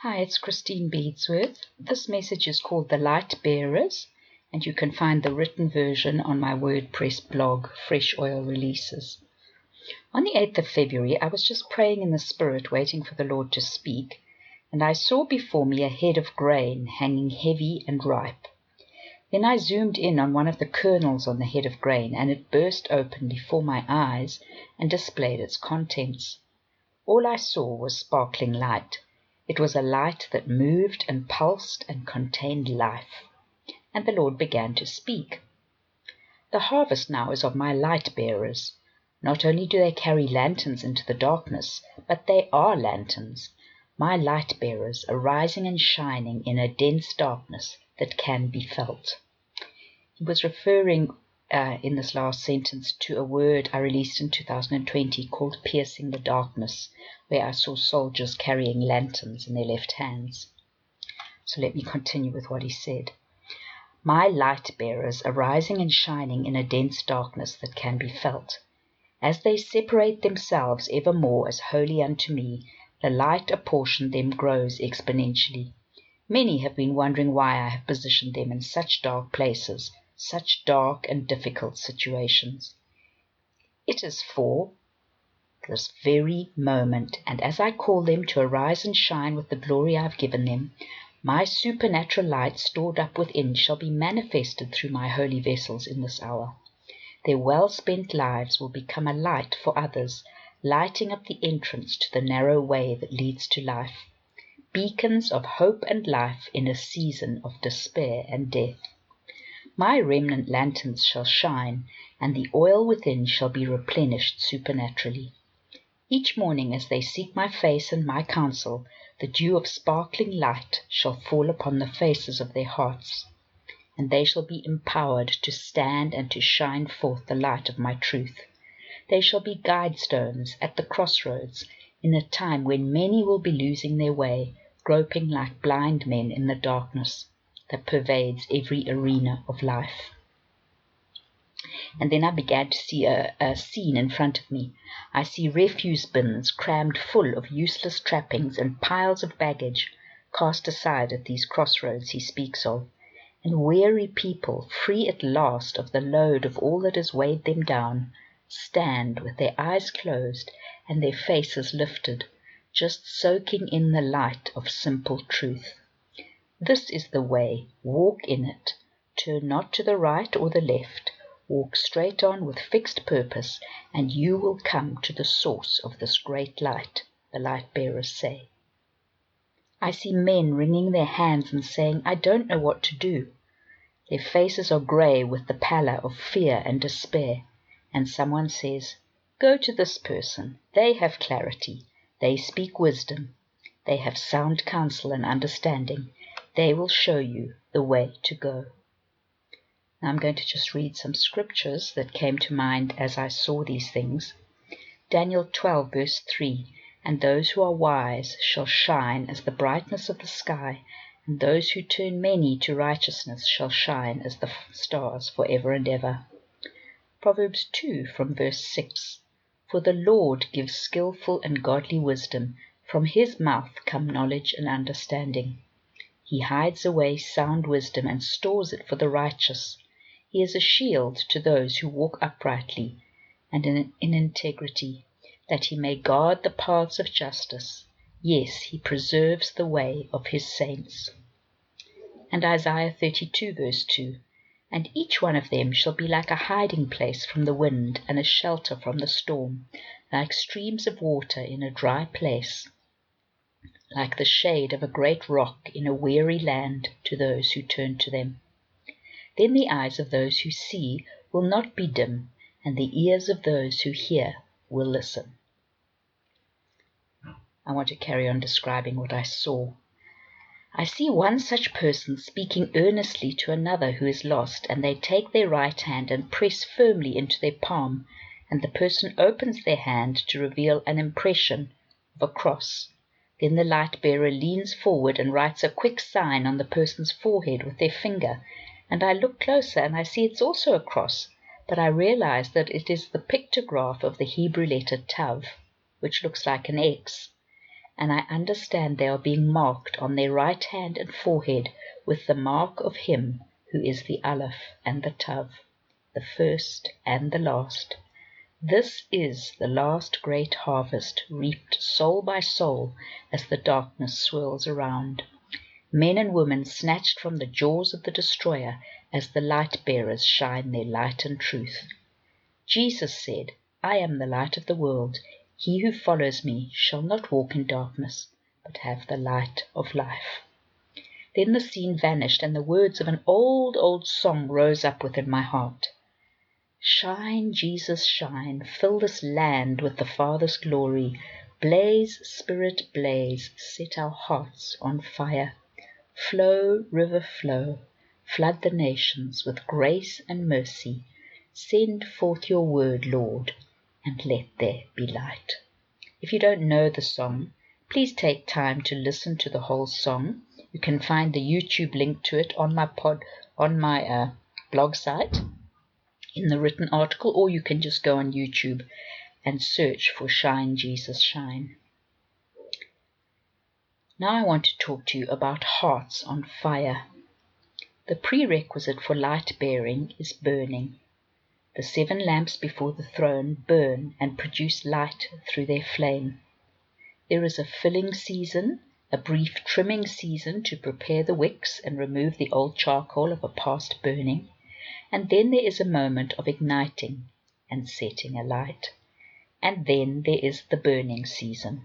Hi, it's Christine Beadsworth. This message is called The Light Bearers, and you can find the written version on my WordPress blog, Fresh Oil Releases. On the 8th of February, I was just praying in the Spirit, waiting for the Lord to speak, and I saw before me a head of grain hanging heavy and ripe. Then I zoomed in on one of the kernels on the head of grain, and it burst open before my eyes and displayed its contents. All I saw was sparkling light. It was a light that moved and pulsed and contained life. And the Lord began to speak. The harvest now is of my light bearers. Not only do they carry lanterns into the darkness, but they are lanterns, my light bearers arising and shining in a dense darkness that can be felt. He was referring in this last sentence to a word I released in 2020 called Piercing the Darkness, where I saw soldiers carrying lanterns in their left hands. So let me continue with what he said. My light bearers arising and shining in a dense darkness that can be felt. As they separate themselves evermore as holy unto me, the light apportioned them grows exponentially. Many have been wondering why I have positioned them in such dark places, such dark and difficult situations. It is for this very moment, and as I call them to arise and shine with the glory I have given them, my supernatural light stored up within shall be manifested through my holy vessels in this hour. Their well-spent lives will become a light for others, lighting up the entrance to the narrow way that leads to life. Beacons of hope and life in a season of despair and death. My remnant lanterns shall shine, and the oil within shall be replenished supernaturally. Each morning as they seek my face and my counsel, the dew of sparkling light shall fall upon the faces of their hearts, and they shall be empowered to stand and to shine forth the light of my truth. They shall be guide stones at the crossroads in a time when many will be losing their way, groping like blind men in the darkness that pervades every arena of life. And then I began to see a scene in front of me. I see refuse bins crammed full of useless trappings and piles of baggage cast aside at these crossroads he speaks of, and weary people, free at last of the load of all that has weighed them down, stand with their eyes closed and their faces lifted, just soaking in the light of simple truth. This is the way, walk in it, turn not to the right or the left, walk straight on with fixed purpose, and you will come to the source of this great light, the light bearers say. I see men wringing their hands and saying, I don't know what to do. Their faces are grey with the pallor of fear and despair, and someone says, go to this person, they have clarity, they speak wisdom, they have sound counsel and understanding, they will show you the way to go. Now I'm going to just read some scriptures that came to mind as I saw these things. Daniel 12 verse 3, and those who are wise shall shine as the brightness of the sky, and those who turn many to righteousness shall shine as the stars forever and ever. Proverbs 2 from verse 6, for the Lord gives skillful and godly wisdom, from his mouth come knowledge and understanding. He hides away sound wisdom and stores it for the righteous. He is a shield to those who walk uprightly and in integrity, that he may guard the paths of justice. Yes, he preserves the way of his saints. And Isaiah 32 verse 2, and each one of them shall be like a hiding place from the wind and a shelter from the storm, like streams of water in a dry place, like the shade of a great rock in a weary land to those who turn to them. Then the eyes of those who see will not be dim, and the ears of those who hear will listen. I want to carry on describing what I saw. I see one such person speaking earnestly to another who is lost, and they take their right hand and press firmly into their palm, and the person opens their hand to reveal an impression of a cross. Then the light bearer leans forward and writes a quick sign on the person's forehead with their finger, and I look closer and I see it's also a cross, but I realize that it is the pictograph of the Hebrew letter Tav, which looks like an X. and I understand they are being marked on their right hand and forehead with the mark of him who is the Aleph and the Tav, the first and the last. This is the last great harvest, reaped soul by soul as the darkness swirls around. Men and women snatched from the jaws of the destroyer as the light-bearers shine their light and truth. Jesus said, I am the light of the world. He who follows me shall not walk in darkness, but have the light of life. Then the scene vanished, and the words of an old, old song rose up within my heart. Shine, Jesus, shine, fill this land with the Father's glory. Blaze, Spirit, blaze, set our hearts on fire. Flow, river, flow, flood the nations with grace and mercy. Send forth your word, Lord, and let there be light. If you don't know the song, please take time to listen to the whole song. You can find the YouTube link to it on my blog site in the written article, or you can just go on YouTube and search for Shine, Jesus, Shine. Now I want to talk to you about hearts on fire. The prerequisite for light bearing is burning. The 7 lamps before the throne burn and produce light through their flame. There is a filling season, a brief trimming season to prepare the wicks and remove the old charcoal of a past burning, and then there is a moment of igniting and setting alight, and then there is the burning season.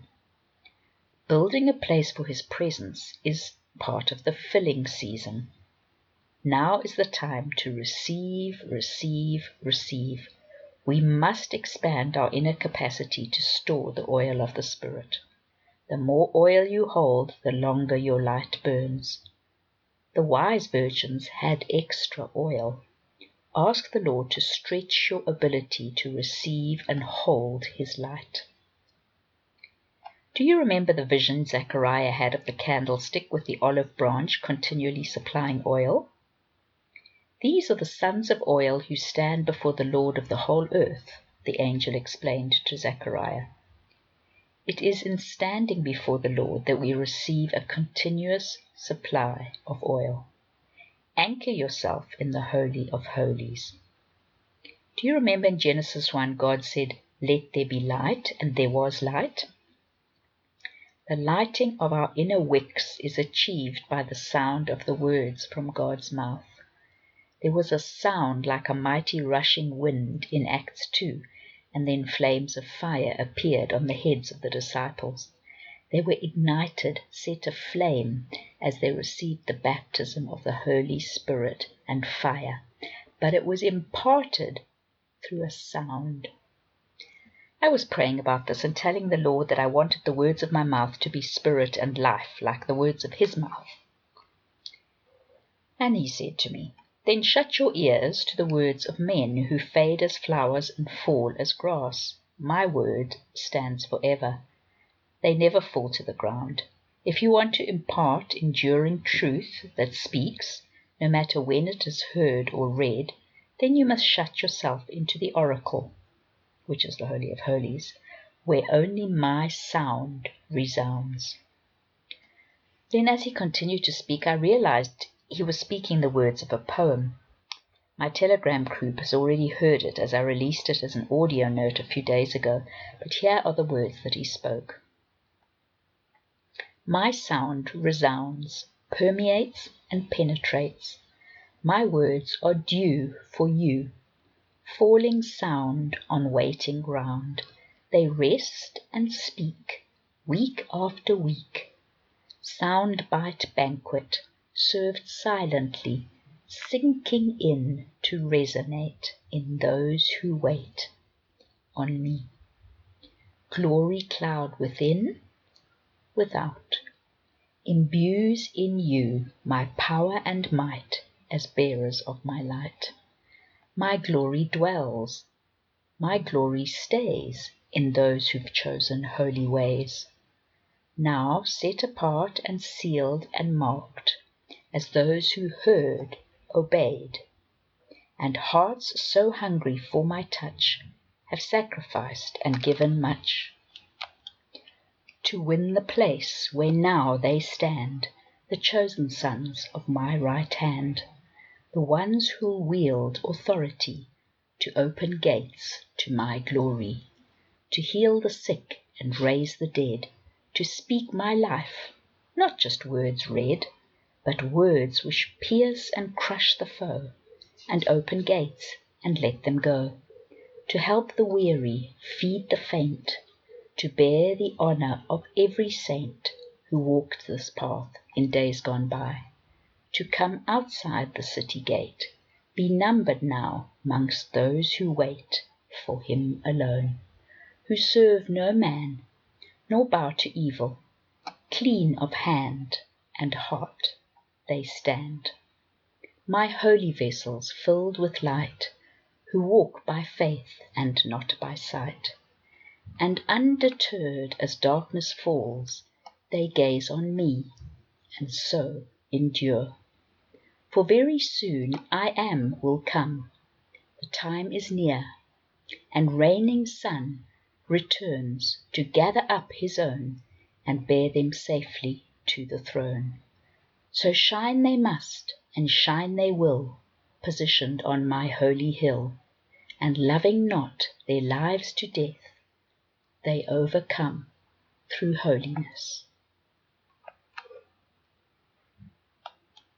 Building a place for his presence is part of the filling season. Now is the time to receive, receive, receive. We must expand our inner capacity to store the oil of the Spirit. The more oil you hold, the longer your light burns. The wise virgins had extra oil. Ask the Lord to stretch your ability to receive and hold his light. Do you remember the vision Zechariah had of the candlestick with the olive branch continually supplying oil? These are the sons of oil who stand before the Lord of the whole earth, the angel explained to Zechariah. It is in standing before the Lord that we receive a continuous supply of oil. Anchor yourself in the Holy of Holies. Do you remember in Genesis 1, God said, "Let there be light," and there was light? The lighting of our inner wicks is achieved by the sound of the words from God's mouth. There was a sound like a mighty rushing wind in Acts 2, and then flames of fire appeared on the heads of the disciples. They were ignited, set aflame, as they received the baptism of the Holy Spirit and fire, but it was imparted through a sound. I was praying about this and telling the Lord that I wanted the words of my mouth to be spirit and life, like the words of his mouth. And he said to me, "Then shut your ears to the words of men who fade as flowers and fall as grass. My word stands forever. They never fall to the ground. If you want to impart enduring truth that speaks, no matter when it is heard or read, then you must shut yourself into the oracle, which is the Holy of Holies, where only my sound resounds." Then as he continued to speak, I realized he was speaking the words of a poem. My Telegram group has already heard it as I released it as an audio note a few days ago, but here are the words that he spoke. My sound resounds, permeates, and penetrates. My words are dew for you, falling sound on waiting ground. They rest and speak, week after week. Sound bite banquet, served silently, sinking in to resonate in those who wait on me. Glory cloud within, without, imbues in you my power and might as bearers of my light. My glory dwells, my glory stays in those who've chosen holy ways. Now set apart and sealed and marked as those who heard, obeyed, and hearts so hungry for my touch have sacrificed and given much. to win the place where now they stand, the chosen sons of my right hand, the ones who'll wield authority to open gates to my glory, to heal the sick and raise the dead, to speak my life, not just words read, but words which pierce and crush the foe, and open gates and let them go, to help the weary, feed the faint, to bear the honor of every saint who walked this path in days gone by, to come outside the city gate, be numbered now mongst those who wait for him alone, who serve no man, nor bow to evil, clean of hand and heart they stand. My holy vessels filled with light, who walk by faith and not by sight, and undeterred as darkness falls, they gaze on me, and so endure. For very soon I am will come, the time is near, and reigning Sun returns to gather up his own and bear them safely to the throne. So shine they must, and shine they will, positioned on my holy hill, and loving not their lives to death, they overcome through holiness.